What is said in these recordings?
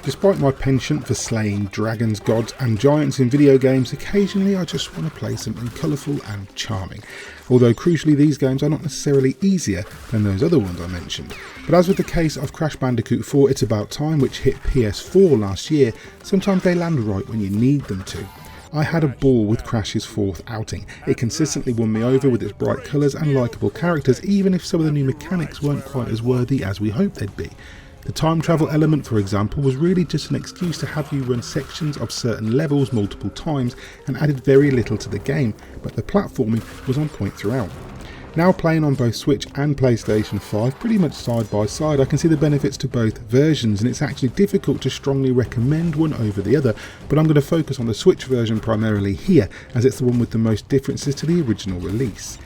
Despite my penchant for slaying dragons, gods and giants in video games, occasionally I just want to play something colourful and charming. Although crucially these games are not necessarily easier than those other ones I mentioned. But as with the case of Crash Bandicoot 4 It's About Time, which hit PS4 last year, sometimes they land right when you need them to. I had a ball with Crash's fourth outing. It consistently won me over with its bright colours and likeable characters, even if some of the new mechanics weren't quite as worthy as we hoped they'd be. The time travel element, for example, was really just an excuse to have you run sections of certain levels multiple times and added very little to the game, but the platforming was on point throughout. Now playing on both Switch and PlayStation 5 pretty much side by side, I can see the benefits to both versions, and it's actually difficult to strongly recommend one over the other, but I'm going to focus on the Switch version primarily here, as it's the one with the most differences to the original release.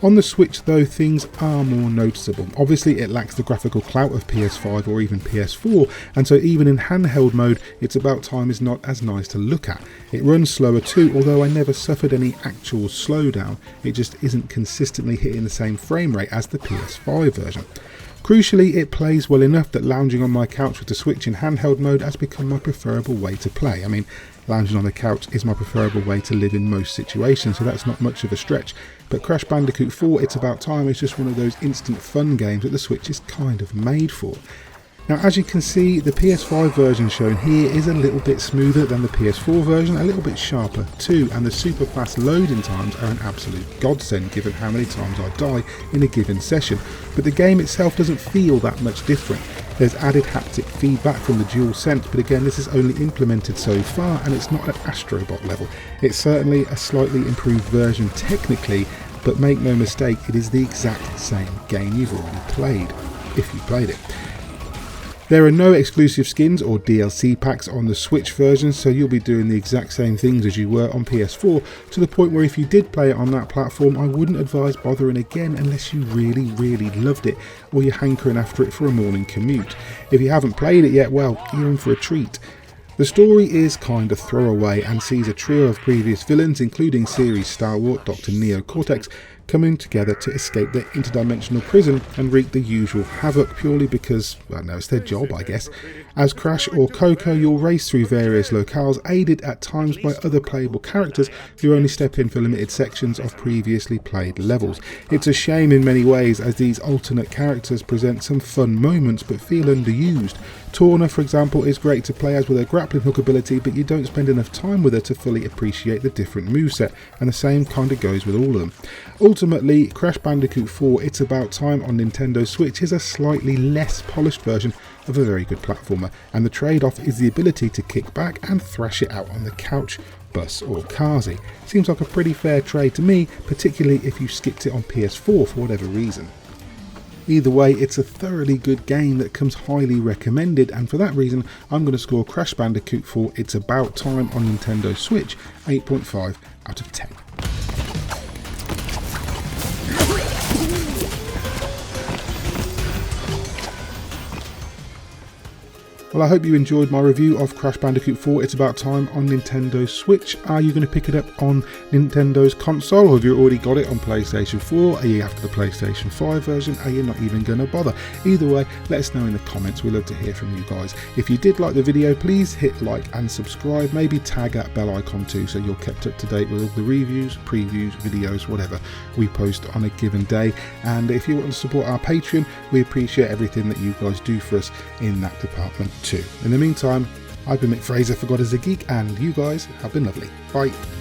On the Switch though, things are more noticeable. Obviously it lacks the graphical clout of PS5 or even PS4, and so even in handheld mode, It's About Time is not as nice to look at. It runs slower too, although I never suffered any actual slowdown. It just isn't consistently hitting the same frame rate as the PS5 version. Crucially, it plays well enough that lounging on my couch with the Switch in handheld mode has become my preferable way to play. I mean, lounging on the couch is my preferable way to live in most situations, so that's not much of a stretch. But Crash Bandicoot 4 It's About Time is just one of those instant fun games that the Switch is kind of made for. Now, as you can see, the PS5 version shown here is a little bit smoother than the PS4 version, a little bit sharper too, and the super fast loading times are an absolute godsend given how many times I die in a given session. But the game itself doesn't feel that much different. There's added haptic feedback from the DualSense, but again this is only implemented so far and it's not at Astrobot level. It's certainly a slightly improved version technically, but make no mistake, it is the exact same game you've already played, if you played it. There are no exclusive skins or DLC packs on the Switch version, so you'll be doing the exact same things as you were on PS4, to the point where if you did play it on that platform, I wouldn't advise bothering again unless you really loved it, or you're hankering after it for a morning commute. If you haven't played it yet, well, you're in for a treat. The story is kind of throwaway and sees a trio of previous villains, including series stalwart Dr. Neo Cortex, coming together to escape their interdimensional prison and wreak the usual havoc purely because, well, no, it's their job, I guess. As Crash or Coco, you'll race through various locales, aided at times by other playable characters who only step in for limited sections of previously played levels. It's a shame in many ways, as these alternate characters present some fun moments but feel underused. Torna, for example, is great to play as with her grappling hook ability, but you don't spend enough time with her to fully appreciate the different moveset, and the same kind of goes with all of them. Ultimately, Crash Bandicoot 4 It's About Time on Nintendo Switch is a slightly less polished version of a very good platformer, and the trade-off is the ability to kick back and thrash it out on the couch, bus or khazi. Seems like a pretty fair trade to me, particularly if you skipped it on PS4 for whatever reason. Either way, it's a thoroughly good game that comes highly recommended, and for that reason I'm going to score Crash Bandicoot 4 It's About Time on Nintendo Switch 8.5 out of 10. Well, I hope you enjoyed my review of Crash Bandicoot 4 It's About Time on Nintendo Switch. Are you going to pick it up on Nintendo's console, or have you already got it on PlayStation 4? Are you after the PlayStation 5 version? Are you not even going to bother? Either way, let us know in the comments. We'd love to hear from you guys. If you did like the video, please hit like and subscribe. Maybe tag that bell icon too, so you're kept up to date with all the reviews, previews, videos, whatever we post on a given day. And if you want to support our Patreon, we appreciate everything that you guys do for us in that department too. In the meantime, I've been Mick Fraser for God is a Geek, and you guys have been lovely. Bye.